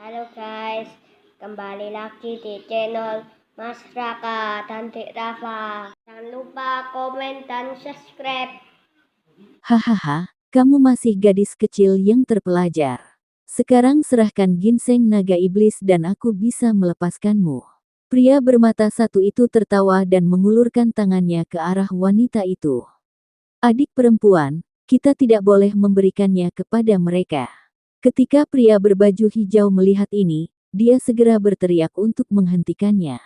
Halo guys, kembali lagi di channel Mas Raka dan Dek Rafa. Jangan lupa komen dan subscribe. Hahaha, kamu masih gadis kecil yang terpelajar. Sekarang serahkan ginseng naga iblis dan aku bisa melepaskanmu. Pria bermata satu itu tertawa dan mengulurkan tangannya ke arah wanita itu. Adik perempuan, kita tidak boleh memberikannya kepada mereka. Ketika pria berbaju hijau melihat ini, dia segera berteriak untuk menghentikannya.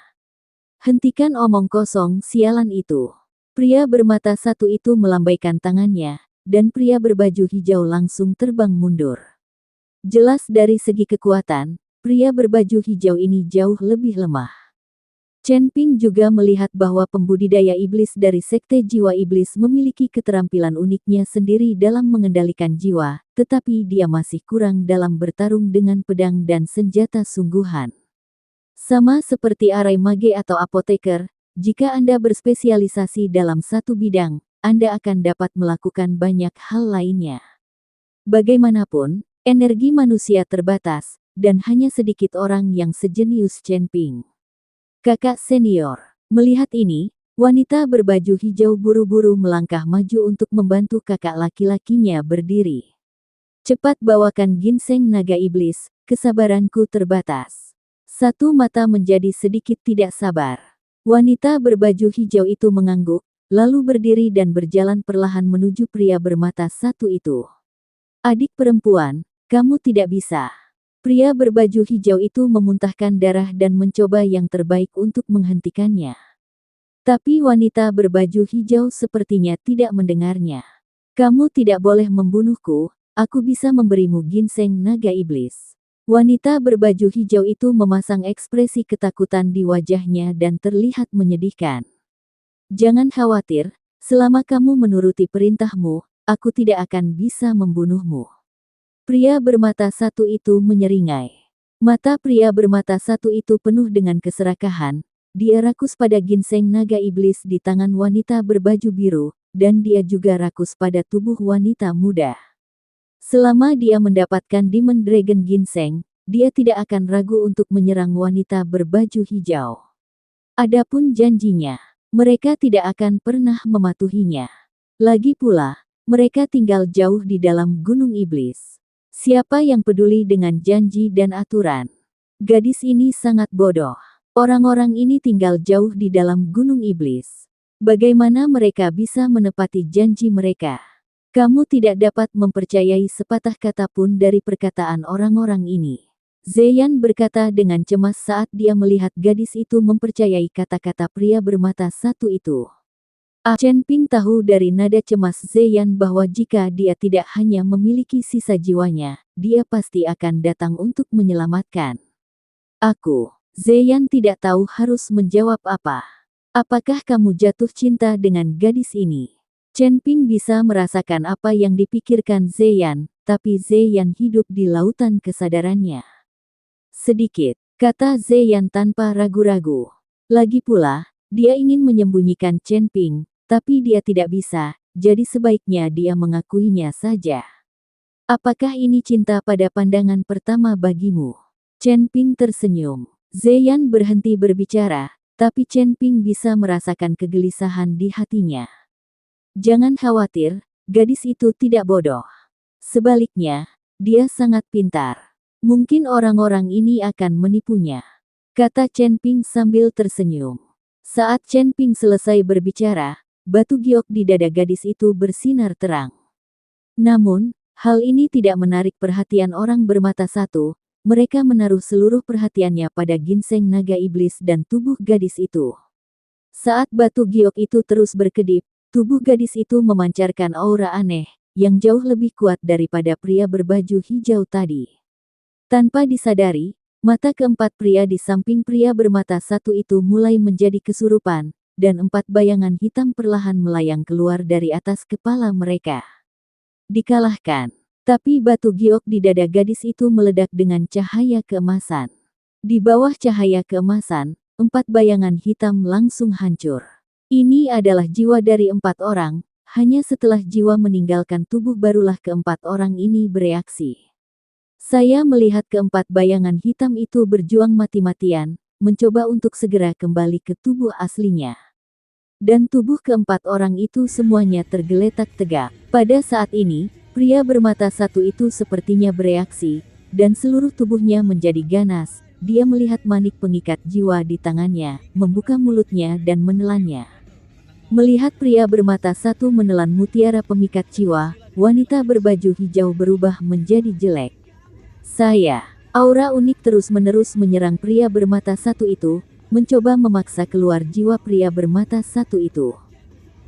Hentikan omong kosong sialan itu. Pria bermata satu itu melambaikan tangannya, dan pria berbaju hijau langsung terbang mundur. Jelas dari segi kekuatan, pria berbaju hijau ini jauh lebih lemah. Chen Ping juga melihat bahwa pembudidaya iblis dari Sekte Jiwa Iblis memiliki keterampilan uniknya sendiri dalam mengendalikan jiwa, tetapi dia masih kurang dalam bertarung dengan pedang dan senjata sungguhan. Sama seperti arai mage atau apoteker, jika Anda berspesialisasi dalam satu bidang, Anda akan dapat melakukan banyak hal lainnya. Bagaimanapun, energi manusia terbatas, dan hanya sedikit orang yang sejenius Chen Ping. Kakak senior. Melihat ini, wanita berbaju hijau buru-buru melangkah maju untuk membantu kakak laki-lakinya berdiri. Cepat bawakan ginseng naga iblis, kesabaranku terbatas. Satu mata menjadi sedikit tidak sabar. Wanita berbaju hijau itu mengangguk, lalu berdiri dan berjalan perlahan menuju pria bermata satu itu. Adik perempuan, kamu tidak bisa. Pria berbaju hijau itu memuntahkan darah dan mencoba yang terbaik untuk menghentikannya. Tapi wanita berbaju hijau sepertinya tidak mendengarnya. Kamu tidak boleh membunuhku, aku bisa memberimu ginseng naga iblis. Wanita berbaju hijau itu memasang ekspresi ketakutan di wajahnya dan terlihat menyedihkan. Jangan khawatir, selama kamu menuruti perintahmu, aku tidak akan bisa membunuhmu. Pria bermata satu itu menyeringai. Mata pria bermata satu itu penuh dengan keserakahan. Dia rakus pada ginseng naga iblis di tangan wanita berbaju biru, dan dia juga rakus pada tubuh wanita muda. Selama dia mendapatkan Demon Dragon Ginseng, dia tidak akan ragu untuk menyerang wanita berbaju hijau. Adapun janjinya, mereka tidak akan pernah mematuhinya. Lagi pula, mereka tinggal jauh di dalam Gunung Iblis. Siapa yang peduli dengan janji dan aturan? Gadis ini sangat bodoh. Orang-orang ini tinggal jauh di dalam Gunung Iblis. Bagaimana mereka bisa menepati janji mereka? Kamu tidak dapat mempercayai sepatah kata pun dari perkataan orang-orang ini. Zeyan berkata dengan cemas saat dia melihat gadis itu mempercayai kata-kata pria bermata satu itu. Chen Ping tahu dari nada cemas Zeyan bahwa jika dia tidak hanya memiliki sisa jiwanya, dia pasti akan datang untuk menyelamatkan. Zeyan tidak tahu harus menjawab apa. Apakah kamu jatuh cinta dengan gadis ini? Chen Ping bisa merasakan apa yang dipikirkan Zeyan, tapi Zeyan hidup di lautan kesadarannya. Sedikit, kata Zeyan tanpa ragu-ragu. Lagi pula, dia ingin menyembunyikan Chen Ping, tapi dia tidak bisa, jadi sebaiknya dia mengakuinya saja. Apakah ini cinta pada pandangan pertama bagimu? Chen Ping tersenyum. Zeyan berhenti berbicara, tapi Chen Ping bisa merasakan kegelisahan di hatinya. Jangan khawatir, gadis itu tidak bodoh. Sebaliknya, dia sangat pintar. Mungkin orang-orang ini akan menipunya, kata Chen Ping sambil tersenyum. Saat Chen Ping selesai berbicara, batu giok di dada gadis itu bersinar terang. Namun, hal ini tidak menarik perhatian orang bermata satu, mereka menaruh seluruh perhatiannya pada ginseng naga iblis dan tubuh gadis itu. Saat batu giok itu terus berkedip, tubuh gadis itu memancarkan aura aneh, yang jauh lebih kuat daripada pria berbaju hijau tadi. Tanpa disadari, mata keempat pria di samping pria bermata satu itu mulai menjadi kesurupan, dan 4 bayangan hitam perlahan melayang keluar dari atas kepala mereka. Dikalahkan. Tapi batu giok di dada gadis itu meledak dengan cahaya keemasan. Di bawah cahaya keemasan, 4 bayangan hitam langsung hancur. Ini adalah jiwa dari 4 orang, hanya setelah jiwa meninggalkan tubuh barulah keempat orang ini bereaksi. Saya melihat keempat bayangan hitam itu berjuang mati-matian, mencoba untuk segera kembali ke tubuh aslinya. Dan tubuh keempat orang itu semuanya tergeletak tegak. Pada saat ini, pria bermata satu itu sepertinya bereaksi, dan seluruh tubuhnya menjadi ganas. Dia melihat manik pengikat jiwa di tangannya, membuka mulutnya dan menelannya. Melihat pria bermata satu menelan mutiara pemikat jiwa, wanita berbaju hijau berubah menjadi jelek. Aura unik terus-menerus menyerang pria bermata satu itu, mencoba memaksa keluar jiwa pria bermata satu itu.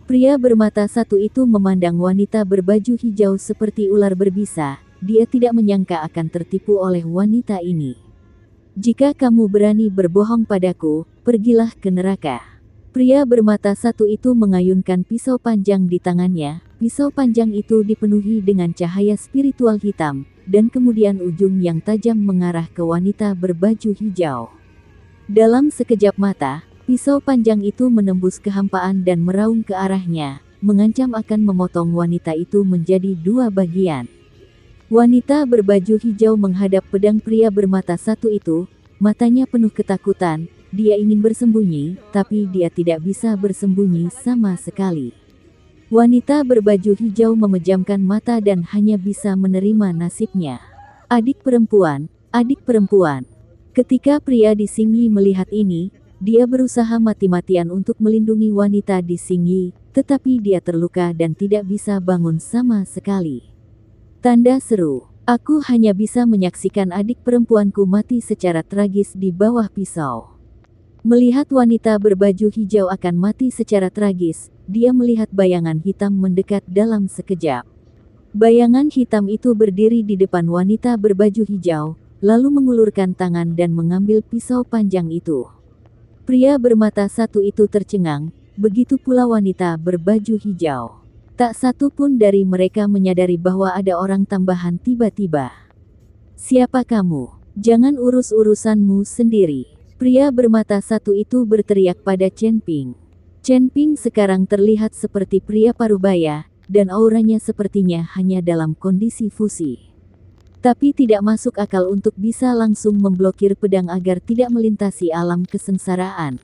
Pria bermata satu itu memandang wanita berbaju hijau seperti ular berbisa. Dia tidak menyangka akan tertipu oleh wanita ini. Jika kamu berani berbohong padaku, pergilah ke neraka. Pria bermata satu itu mengayunkan pisau panjang di tangannya. Pisau panjang itu dipenuhi dengan cahaya spiritual hitam, dan kemudian ujung yang tajam mengarah ke wanita berbaju hijau. Dalam sekejap mata, pisau panjang itu menembus kehampaan dan meraung ke arahnya, mengancam akan memotong wanita itu menjadi dua bagian. Wanita berbaju hijau menghadap pedang pria bermata satu itu, matanya penuh ketakutan. Dia ingin bersembunyi, tapi dia tidak bisa bersembunyi sama sekali. Wanita berbaju hijau memejamkan mata dan hanya bisa menerima nasibnya. Adik perempuan, adik perempuan. Ketika pria di Singyi melihat ini, dia berusaha mati-matian untuk melindungi wanita di Singyi, tetapi dia terluka dan tidak bisa bangun sama sekali. Tanda seru, aku hanya bisa menyaksikan adik perempuanku mati secara tragis di bawah pisau. Melihat wanita berbaju hijau akan mati secara tragis, dia melihat bayangan hitam mendekat dalam sekejap. Bayangan hitam itu berdiri di depan wanita berbaju hijau, lalu mengulurkan tangan dan mengambil pisau panjang itu. Pria bermata satu itu tercengang, begitu pula wanita berbaju hijau. Tak satu pun dari mereka menyadari bahwa ada orang tambahan tiba-tiba. Siapa kamu? Jangan urus urusanmu sendiri. Pria bermata satu itu berteriak pada Chen Ping. Chen Ping sekarang terlihat seperti pria parubaya, dan auranya sepertinya hanya dalam kondisi fusi. Tapi tidak masuk akal untuk bisa langsung memblokir pedang agar tidak melintasi alam kesengsaraan.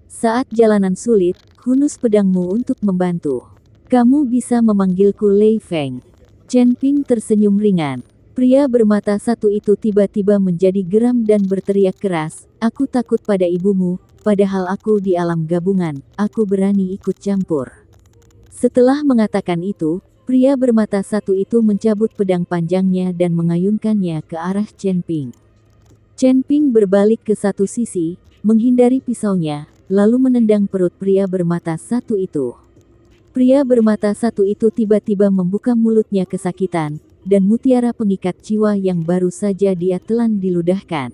Saat jalanan sulit, hunus pedangmu untuk membantu. Kamu bisa memanggilku Lei Feng. Chen Ping tersenyum ringan. Pria bermata satu itu tiba-tiba menjadi geram dan berteriak keras, aku takut pada ibumu, padahal aku di alam gabungan, aku berani ikut campur. Setelah mengatakan itu, pria bermata satu itu mencabut pedang panjangnya dan mengayunkannya ke arah Chen Ping. Chen Ping berbalik ke satu sisi, menghindari pisaunya, lalu menendang perut pria bermata satu itu. Pria bermata satu itu tiba-tiba membuka mulutnya kesakitan, dan mutiara pengikat jiwa yang baru saja dia telan diludahkan.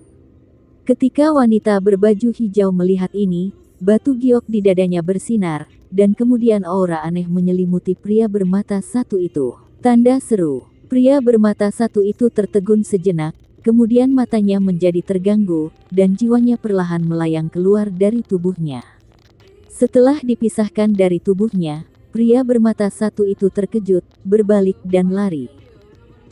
Ketika wanita berbaju hijau melihat ini, batu giok di dadanya bersinar, dan kemudian aura aneh menyelimuti pria bermata satu itu. Tanda seru, pria bermata satu itu tertegun sejenak, kemudian matanya menjadi terganggu, dan jiwanya perlahan melayang keluar dari tubuhnya. Setelah dipisahkan dari tubuhnya, pria bermata satu itu terkejut, berbalik dan lari.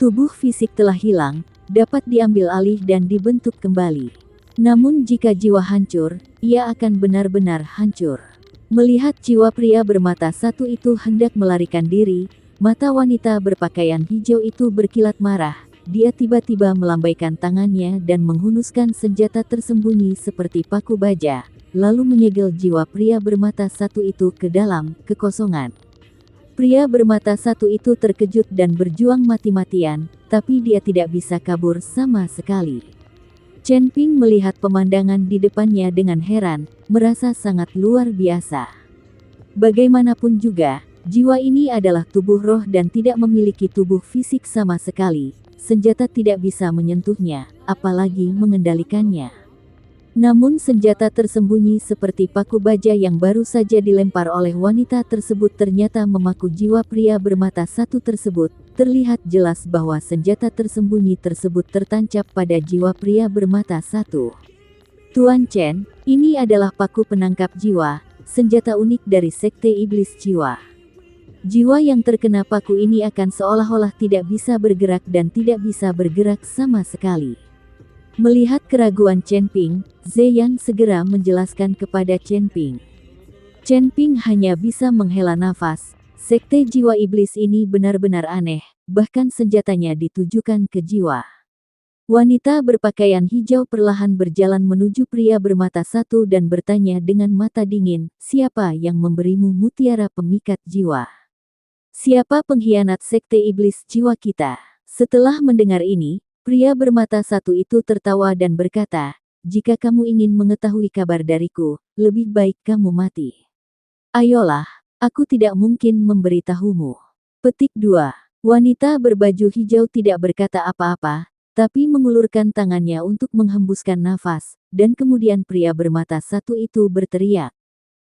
Tubuh fisik telah hilang, dapat diambil alih dan dibentuk kembali. Namun jika jiwa hancur, ia akan benar-benar hancur. Melihat jiwa pria bermata satu itu hendak melarikan diri, mata wanita berpakaian hijau itu berkilat marah. Dia tiba-tiba melambaikan tangannya dan menghunuskan senjata tersembunyi seperti paku baja, lalu menyegel jiwa pria bermata satu itu ke dalam kekosongan. Pria bermata satu itu terkejut dan berjuang mati-matian, tapi dia tidak bisa kabur sama sekali. Chen Ping melihat pemandangan di depannya dengan heran, merasa sangat luar biasa. Bagaimanapun juga, jiwa ini adalah tubuh roh dan tidak memiliki tubuh fisik sama sekali. Senjata tidak bisa menyentuhnya, apalagi mengendalikannya. Namun senjata tersembunyi seperti paku baja yang baru saja dilempar oleh wanita tersebut ternyata memaku jiwa pria bermata satu tersebut. Terlihat jelas bahwa senjata tersembunyi tersebut tertancap pada jiwa pria bermata satu. Tuan Chen, ini adalah paku penangkap jiwa, senjata unik dari Sekte Iblis Jiwa. Jiwa yang terkena paku ini akan seolah-olah tidak bisa bergerak dan tidak bisa bergerak sama sekali. Melihat keraguan Chen Ping, Zeyan segera menjelaskan kepada Chen Ping. Chen Ping hanya bisa menghela nafas. Sekte jiwa iblis ini benar-benar aneh, bahkan senjatanya ditujukan ke jiwa. Wanita berpakaian hijau perlahan berjalan menuju pria bermata satu dan bertanya dengan mata dingin, "Siapa yang memberimu mutiara pemikat jiwa? Siapa pengkhianat sekte iblis jiwa kita?" Setelah mendengar ini, pria bermata satu itu tertawa dan berkata, "Jika kamu ingin mengetahui kabar dariku, lebih baik kamu mati. Ayolah, aku tidak mungkin memberitahumu." Petik 2. Wanita berbaju hijau tidak berkata apa-apa, tapi mengulurkan tangannya untuk menghembuskan nafas, dan kemudian pria bermata satu itu berteriak.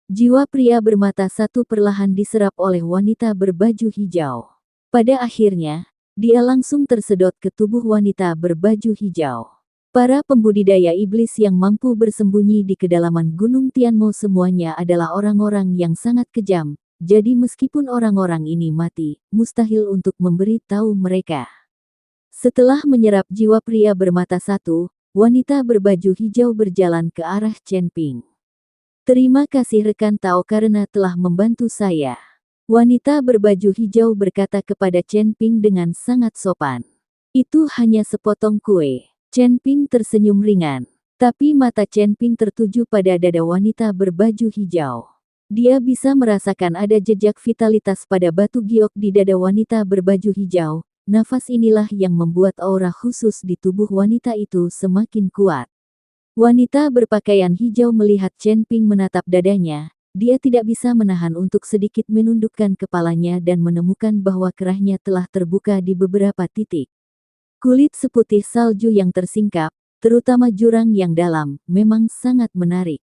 Jiwa pria bermata satu perlahan diserap oleh wanita berbaju hijau. Pada akhirnya, dia langsung tersedot ke tubuh wanita berbaju hijau. Para pembudidaya iblis yang mampu bersembunyi di kedalaman Gunung Tianmo semuanya adalah orang-orang yang sangat kejam, jadi meskipun orang-orang ini mati, mustahil untuk memberi tahu mereka. Setelah menyerap jiwa pria bermata satu, wanita berbaju hijau berjalan ke arah Chen Ping. "Terima kasih rekan Tao karena telah membantu saya." Wanita berbaju hijau berkata kepada Chen Ping dengan sangat sopan. "Itu hanya sepotong kue." Chen Ping tersenyum ringan. Tapi mata Chen Ping tertuju pada dada wanita berbaju hijau. Dia bisa merasakan ada jejak vitalitas pada batu giok di dada wanita berbaju hijau. Nafas inilah yang membuat aura khusus di tubuh wanita itu semakin kuat. Wanita berpakaian hijau melihat Chen Ping menatap dadanya, dia tidak bisa menahan untuk sedikit menundukkan kepalanya dan menemukan bahwa kerahnya telah terbuka di beberapa titik. Kulit seputih salju yang tersingkap, terutama jurang yang dalam, memang sangat menarik.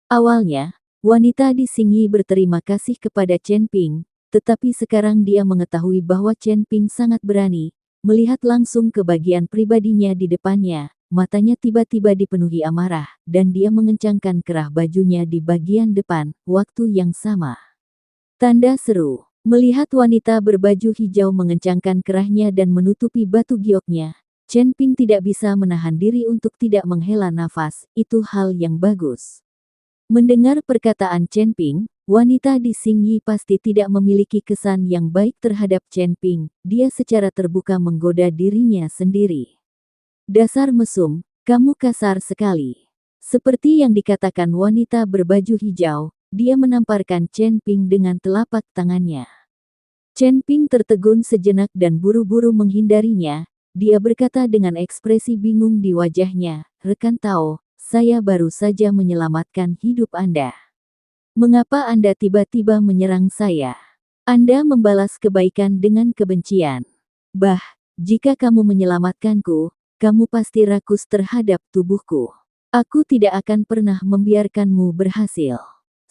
Awalnya, wanita di Xingyi berterima kasih kepada Chen Ping, tetapi sekarang dia mengetahui bahwa Chen Ping sangat berani, melihat langsung ke bagian pribadinya di depannya. Matanya tiba-tiba dipenuhi amarah, dan dia mengencangkan kerah bajunya di bagian depan, waktu yang sama. Tanda seru. Melihat wanita berbaju hijau mengencangkan kerahnya dan menutupi batu gioknya, Chen Ping tidak bisa menahan diri untuk tidak menghela nafas, itu hal yang bagus. Mendengar perkataan Chen Ping, wanita di Xingyi pasti tidak memiliki kesan yang baik terhadap Chen Ping, dia secara terbuka menggoda dirinya sendiri. "Dasar mesum, kamu kasar sekali." Seperti yang dikatakan wanita berbaju hijau, dia menamparkan Chen Ping dengan telapak tangannya. Chen Ping tertegun sejenak dan buru-buru menghindarinya. Dia berkata dengan ekspresi bingung di wajahnya, "Rekan Tao, saya baru saja menyelamatkan hidup Anda. Mengapa Anda tiba-tiba menyerang saya? Anda membalas kebaikan dengan kebencian. Bah, jika kamu menyelamatkanku, kamu pasti rakus terhadap tubuhku. Aku tidak akan pernah membiarkanmu berhasil."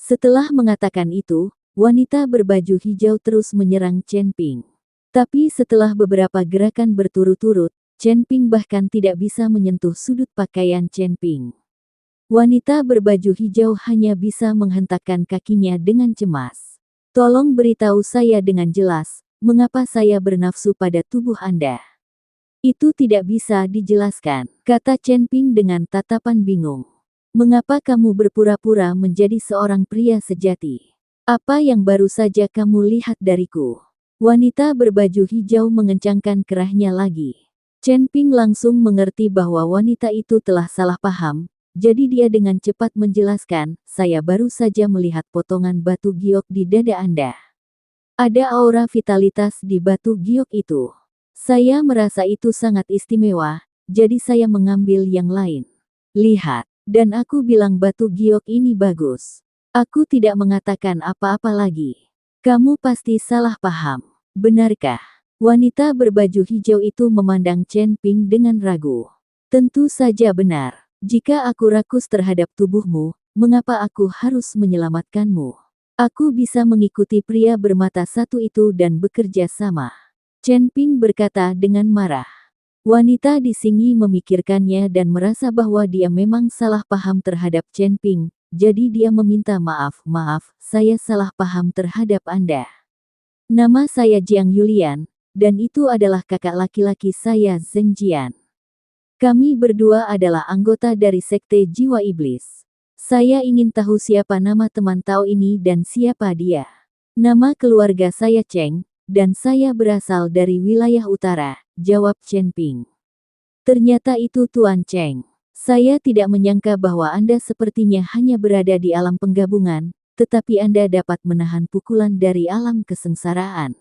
Setelah mengatakan itu, wanita berbaju hijau terus menyerang Chen Ping. Tapi setelah beberapa gerakan berturut-turut, Chen Ping bahkan tidak bisa menyentuh sudut pakaian Chen Ping. Wanita berbaju hijau hanya bisa menghentakkan kakinya dengan cemas. "Tolong beritahu saya dengan jelas, mengapa saya bernafsu pada tubuh Anda?" "Itu tidak bisa dijelaskan," kata Chen Ping dengan tatapan bingung. "Mengapa kamu berpura-pura menjadi seorang pria sejati? Apa yang baru saja kamu lihat dariku?" Wanita berbaju hijau mengencangkan kerahnya lagi. Chen Ping langsung mengerti bahwa wanita itu telah salah paham, jadi dia dengan cepat menjelaskan, "Saya baru saja melihat potongan batu giok di dada Anda. Ada aura vitalitas di batu giok itu. Saya merasa itu sangat istimewa, jadi saya mengambil yang lain. Lihat, dan aku bilang batu giok ini bagus. Aku tidak mengatakan apa-apa lagi." "Kamu pasti salah paham. Benarkah?" Wanita berbaju hijau itu memandang Chen Ping dengan ragu. "Tentu saja benar. Jika aku rakus terhadap tubuhmu, mengapa aku harus menyelamatkanmu? Aku bisa mengikuti pria bermata satu itu dan bekerja sama." Chen Ping berkata dengan marah. Wanita di Xingyi memikirkannya dan merasa bahwa dia memang salah paham terhadap Chen Ping, jadi dia meminta maaf, "Maaf, saya salah paham terhadap Anda." Nama saya Jiang Yulian, dan itu adalah kakak laki-laki saya Zheng Jian. Kami berdua adalah anggota dari Sekte Jiwa Iblis. Saya ingin tahu siapa nama teman Tao ini dan siapa dia. Nama keluarga saya Cheng, dan saya berasal dari wilayah utara, jawab Chen Ping. Ternyata itu Tuan Cheng. Saya tidak menyangka bahwa Anda sepertinya hanya berada di alam penggabungan, tetapi Anda dapat menahan pukulan dari alam kesengsaraan.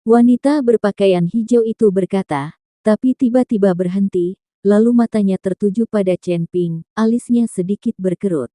Wanita berpakaian hijau itu berkata, tapi tiba-tiba berhenti, lalu matanya tertuju pada Chen Ping, alisnya sedikit berkerut.